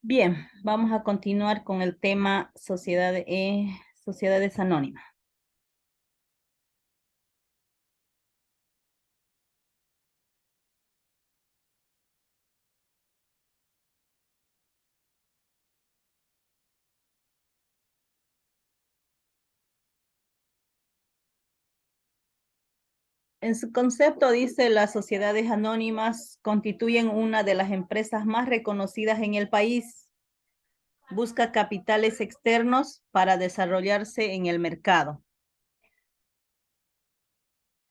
Bien, vamos a continuar con el tema sociedades anónimas. En su concepto dice, las sociedades anónimas constituyen una de las empresas más reconocidas en el país. Busca capitales externos para desarrollarse en el mercado.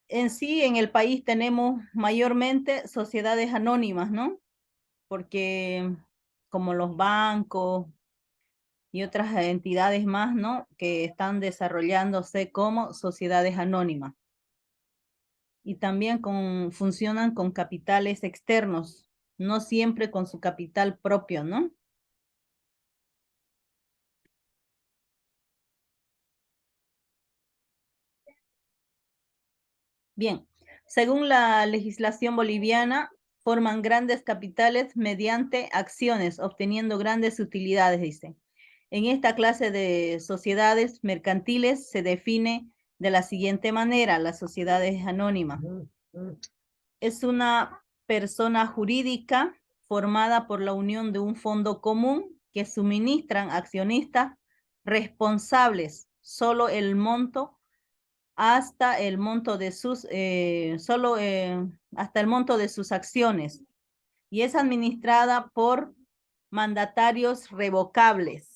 En sí, en el país tenemos mayormente sociedades anónimas, ¿no? Porque como los bancos y otras entidades más, ¿no? Que están desarrollándose como sociedades anónimas. Y también funcionan con capitales externos, no siempre con su capital propio, ¿no? Bien, según la legislación boliviana, forman grandes capitales mediante acciones, obteniendo grandes utilidades, dice. En esta clase de sociedades mercantiles se define de la siguiente manera: las sociedades anónimas. Es una persona jurídica formada por la unión de un fondo común que suministran accionistas responsables solo el monto hasta el monto de sus hasta el monto de sus acciones, y es administrada por mandatarios revocables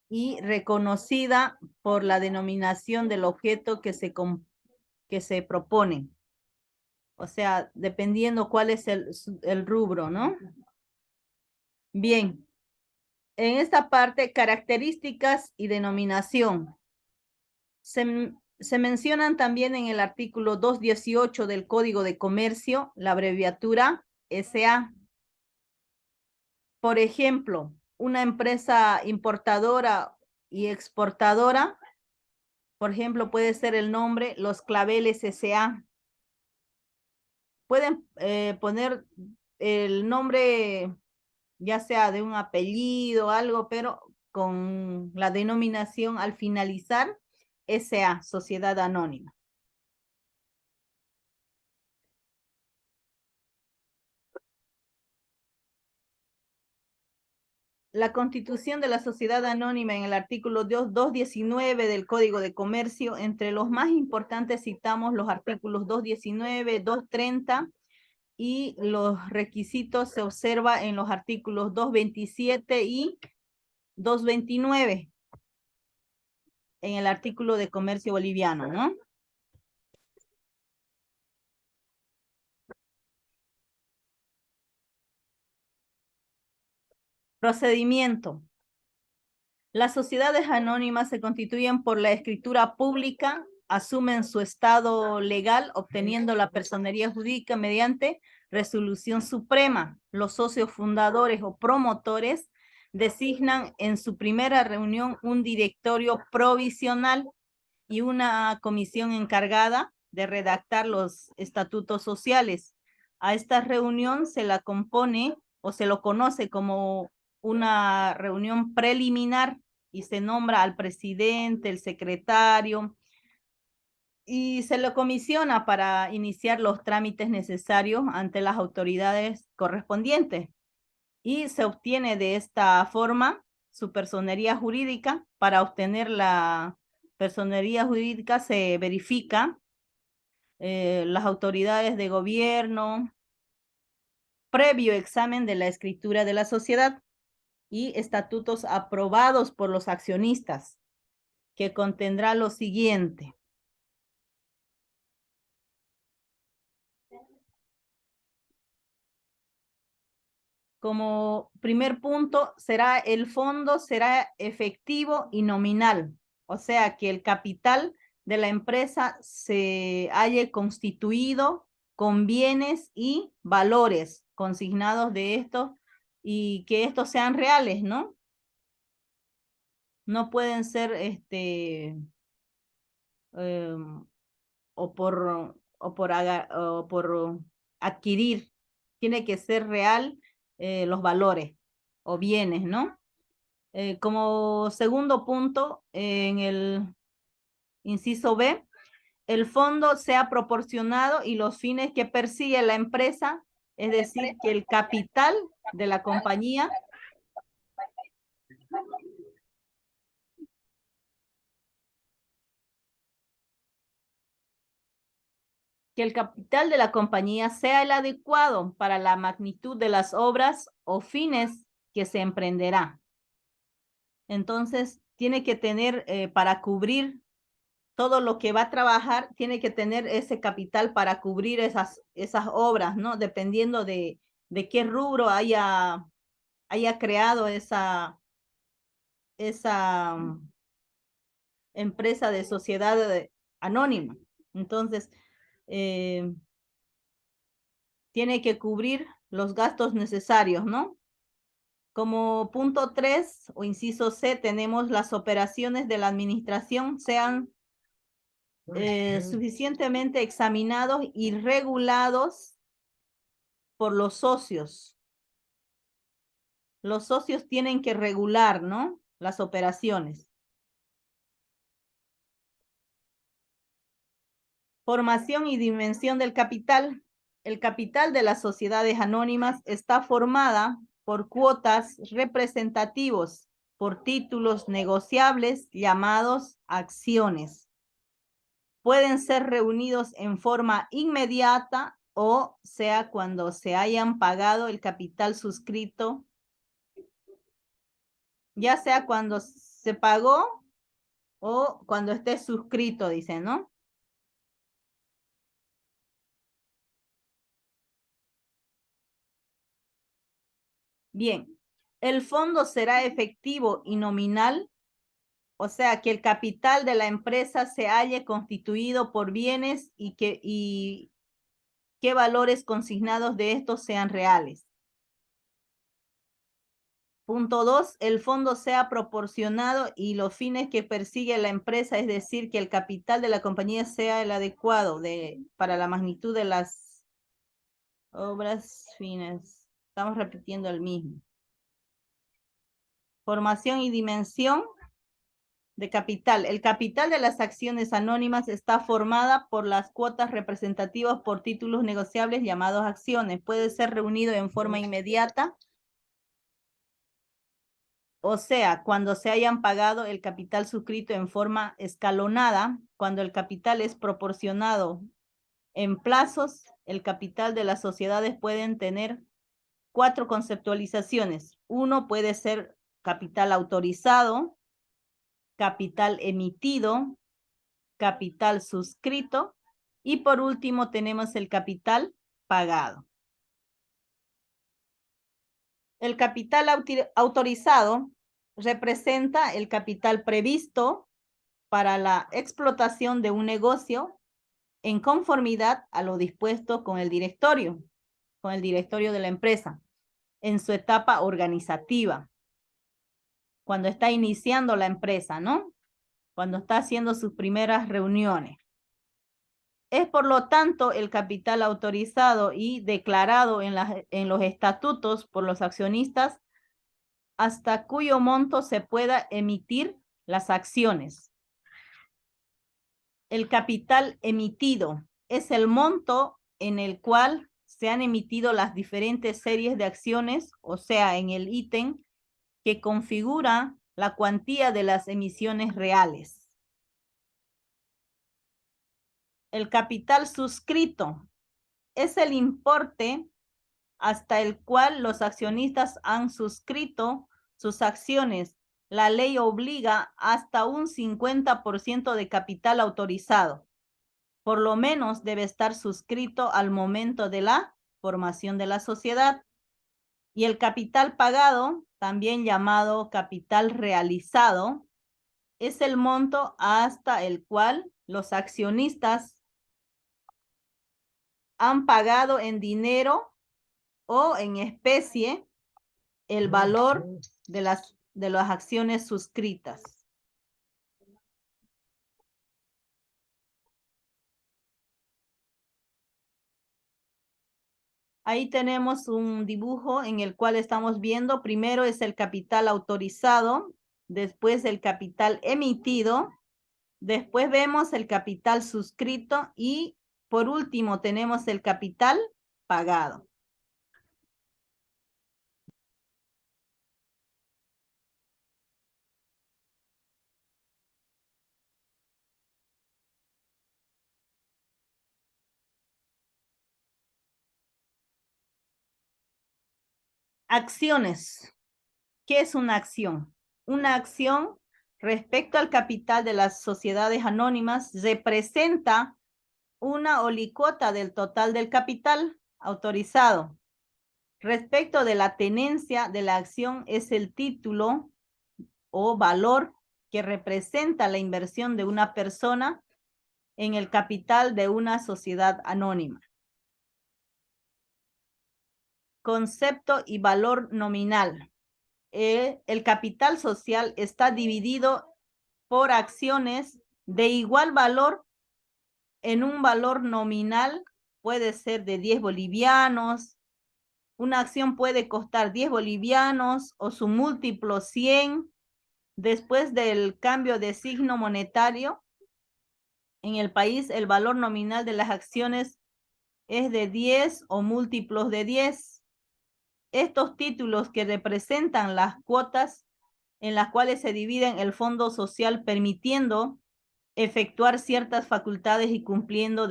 y reconocida por la denominación del objeto que se propone. O sea, dependiendo cuál es el rubro, ¿no? Bien, en esta parte, características y denominación. Se mencionan también en el artículo 218 del Código de Comercio la abreviatura SA. Por ejemplo, una empresa importadora y exportadora, por ejemplo, puede ser el nombre Los Claveles SA. Pueden poner el nombre ya sea de un apellido o algo, pero con la denominación al finalizar, SA, Sociedad Anónima. La constitución de la sociedad anónima en el artículo 219 del Código de Comercio. Entre los más importantes citamos los artículos 219, 230, y los requisitos se observa en los artículos 227 y 229 en el artículo de comercio boliviano, ¿no? Procedimiento. Las sociedades anónimas se constituyen por la escritura pública, asumen su estado legal, obteniendo la personería jurídica mediante resolución suprema. Los socios fundadores o promotores designan en su primera reunión un directorio provisional y una comisión encargada de redactar los estatutos sociales. A esta reunión se la compone o se lo conoce como una reunión preliminar, y se nombra al presidente, el secretario, y se lo comisiona para iniciar los trámites necesarios ante las autoridades correspondientes. Y se obtiene de esta forma su personería jurídica. Para obtener la personería jurídica se verifica las autoridades de gobierno, previo examen de la escritura de la sociedad y estatutos aprobados por los accionistas, que contendrá lo siguiente. Como primer punto, el fondo será efectivo y nominal, o sea que el capital de la empresa se haya constituido con bienes y valores consignados de estos, y que estos sean reales, ¿no? No pueden ser em, o por adquirir, tiene que ser real los valores o bienes, ¿no? Como segundo punto, en el inciso B, el fondo sea proporcionado y los fines que persigue la empresa, es decir, que el capital de la compañía sea el adecuado para la magnitud de las obras o fines que se emprenderá. Entonces, tiene que tener para cubrir todo lo que va a trabajar, tiene que tener ese capital para cubrir esas obras, ¿no? Dependiendo de qué rubro haya creado esa empresa de sociedad anónima. Entonces, tiene que cubrir los gastos necesarios, ¿no? Como punto 3 o inciso C, tenemos las operaciones de la administración sean suficientemente examinados y regulados por los socios. Los socios tienen que regular, ¿no? Las operaciones. Formación y dimensión del capital. El capital de las sociedades anónimas está formada por cuotas representativos, por títulos negociables llamados acciones. Pueden ser reunidos en forma inmediata o sea cuando se hayan pagado el capital suscrito, ya sea cuando se pagó o cuando esté suscrito, dice, ¿no? Bien, el fondo será efectivo y nominal, o sea, que el capital de la empresa se halle constituido por bienes y qué valores consignados de estos sean reales. Punto 2, el fondo sea proporcionado y los fines que persigue la empresa, es decir, que el capital de la compañía sea el adecuado para la magnitud de las obras fines. Estamos repitiendo el mismo. Formación y dimensión de capital. El capital de las acciones anónimas está formada por las cuotas representativas por títulos negociables llamados acciones. Puede ser reunido en forma inmediata, o sea, cuando se hayan pagado el capital suscrito en forma escalonada, cuando el capital es proporcionado en plazos, el capital de las sociedades pueden tener 4 conceptualizaciones. Uno puede ser capital autorizado, capital emitido, capital suscrito y por último tenemos el capital pagado. El capital autorizado representa el capital previsto para la explotación de un negocio en conformidad a lo dispuesto con el directorio de la empresa en su etapa organizativa, cuando está iniciando la empresa, ¿no? Cuando está haciendo sus primeras reuniones. Es por lo tanto el capital autorizado y declarado en los estatutos por los accionistas hasta cuyo monto se pueda emitir las acciones. El capital emitido es el monto en el cual se han emitido las diferentes series de acciones, o sea, en el ítem que configura la cuantía de las emisiones reales. El capital suscrito es el importe hasta el cual los accionistas han suscrito sus acciones. La ley obliga hasta un 50% de capital autorizado. Por lo menos debe estar suscrito al momento de la formación de la sociedad. Y el capital pagado, también llamado capital realizado, es el monto hasta el cual los accionistas han pagado en dinero o en especie el valor de las acciones suscritas. Ahí tenemos un dibujo en el cual estamos viendo, primero es el capital autorizado, después el capital emitido, después vemos el capital suscrito y por último tenemos el capital pagado. Acciones. ¿Qué es una acción? Una acción respecto al capital de las sociedades anónimas representa una olicota del total del capital autorizado. Respecto de la tenencia de la acción es el título o valor que representa la inversión de una persona en el capital de una sociedad anónima. Concepto y valor nominal. El capital social está dividido por acciones de igual valor en un valor nominal, puede ser de 10 bolivianos, una acción puede costar 10 bolivianos o su múltiplo 100. Después del cambio de signo monetario, en el país el valor nominal de las acciones es de 10 o múltiplos de 10. Estos títulos que representan las cuotas en las cuales se dividen el fondo social permitiendo efectuar ciertas facultades y cumpliendo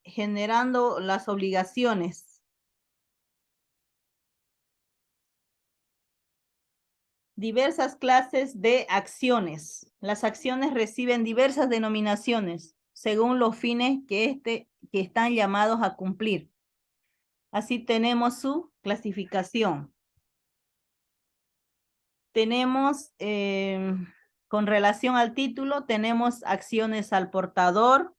generando las obligaciones. Diversas clases de acciones. Las acciones reciben diversas denominaciones según los fines que están llamados a cumplir. Así tenemos su clasificación. Tenemos, con relación al título, tenemos acciones al portador,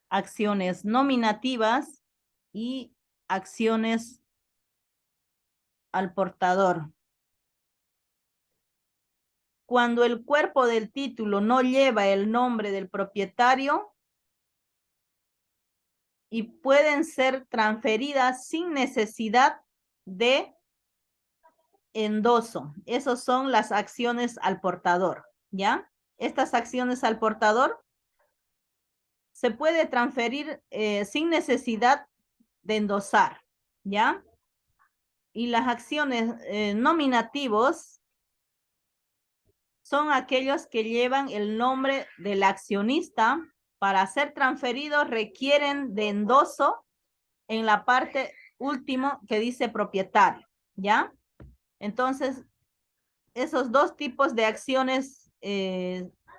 acciones nominativas y acciones al portador. Cuando el cuerpo del título no lleva el nombre del propietario y pueden ser transferidas sin necesidad de endoso. Esas son las acciones al portador, ¿ya? Estas acciones al portador se puede transferir sin necesidad de endosar, ¿ya? Y las acciones nominativos son aquellos que llevan el nombre del accionista. Para ser transferidos requieren de endoso en la parte último que dice propietario, ¿ya? Entonces, esos dos tipos de acciones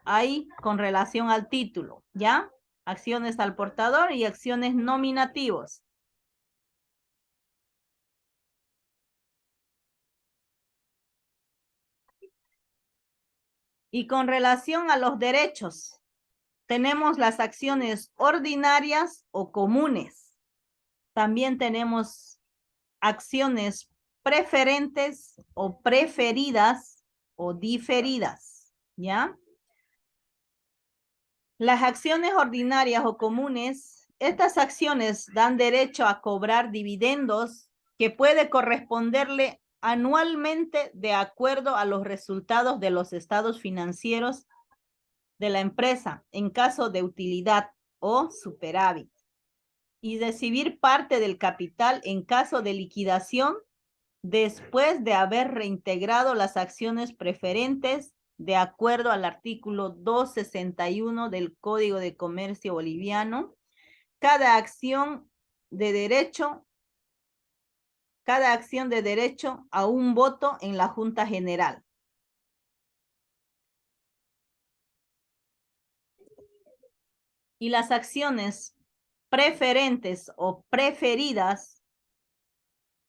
hay con relación al título, ¿ya? Acciones al portador y acciones nominativos. Y con relación a los derechos, tenemos las acciones ordinarias o comunes. También tenemos acciones preferentes o preferidas o diferidas, ¿ya? Las acciones ordinarias o comunes, estas acciones dan derecho a cobrar dividendos que puede corresponderle anualmente de acuerdo a los resultados de los estados financieros de la empresa en caso de utilidad o superávit y recibir parte del capital en caso de liquidación después de haber reintegrado las acciones preferentes de acuerdo al artículo 261 del Código de Comercio Boliviano. Cada acción de derecho a un voto en la Junta General. Y las acciones preferentes o preferidas,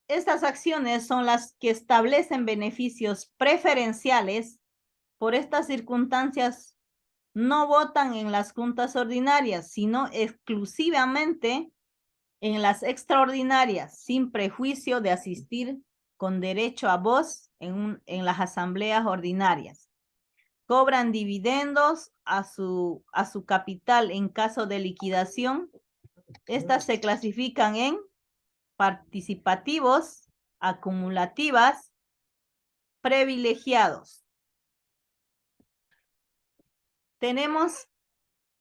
estas acciones son las que establecen beneficios preferenciales. Por estas circunstancias, no votan en las juntas ordinarias, sino exclusivamente en las extraordinarias, sin prejuicio de asistir con derecho a voz en las asambleas ordinarias. cobran dividendos a su capital en caso de liquidación. Estas se clasifican en participativos, acumulativas, privilegiados. Tenemos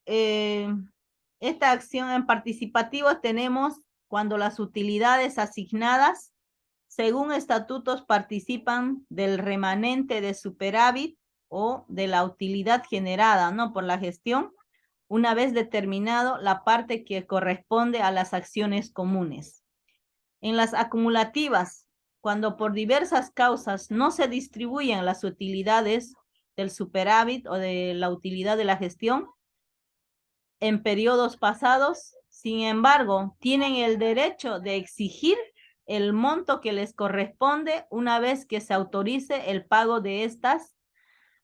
esta acción en participativos, tenemos cuando las utilidades asignadas según estatutos participan del remanente de superávit o de la utilidad generada, ¿no? Por la gestión, una vez determinado la parte que corresponde a las acciones comunes. En las acumulativas, cuando por diversas causas no se distribuyen las utilidades del superávit o de la utilidad de la gestión en periodos pasados, sin embargo, tienen el derecho de exigir el monto que les corresponde una vez que se autorice el pago de estas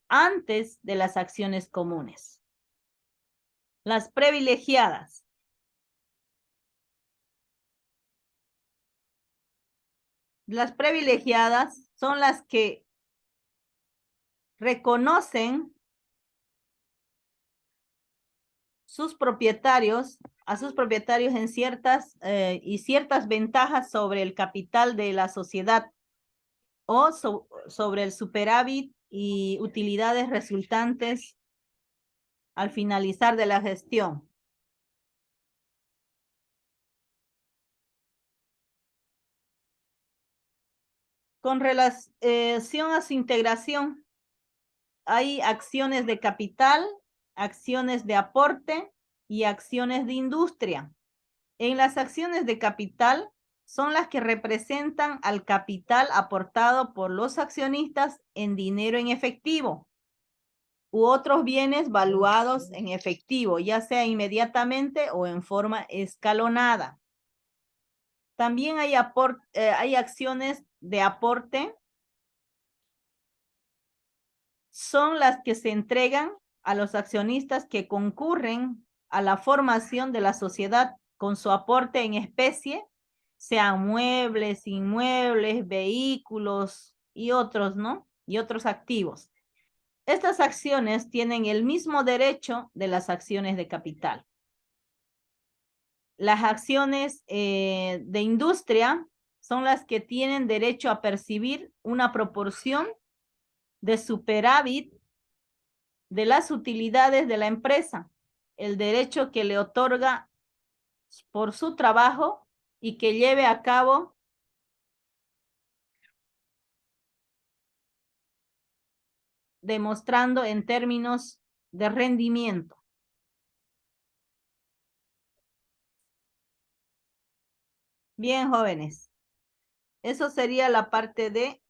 antes de las acciones comunes. Las privilegiadas. Las privilegiadas son las que reconocen a sus propietarios en ciertas ventajas sobre el capital de la sociedad o sobre el superávit y utilidades resultantes al finalizar de la gestión. Con relación a su integración, hay acciones de capital, acciones de aporte y acciones de industria. En las acciones de capital son las que representan al capital aportado por los accionistas en dinero en efectivo u otros bienes valuados en efectivo, ya sea inmediatamente o en forma escalonada. También hay acciones de aporte, son las que se entregan a los accionistas que concurren a la formación de la sociedad con su aporte en especie, sean muebles, inmuebles, vehículos y otros, ¿no? Y otros activos. Estas acciones tienen el mismo derecho de las acciones de capital. Las acciones de industria son las que tienen derecho a percibir una proporción de superávit de las utilidades de la empresa, el derecho que le otorga por su trabajo y que lleve a cabo demostrando en términos de rendimiento. Bien, jóvenes. Eso sería la parte de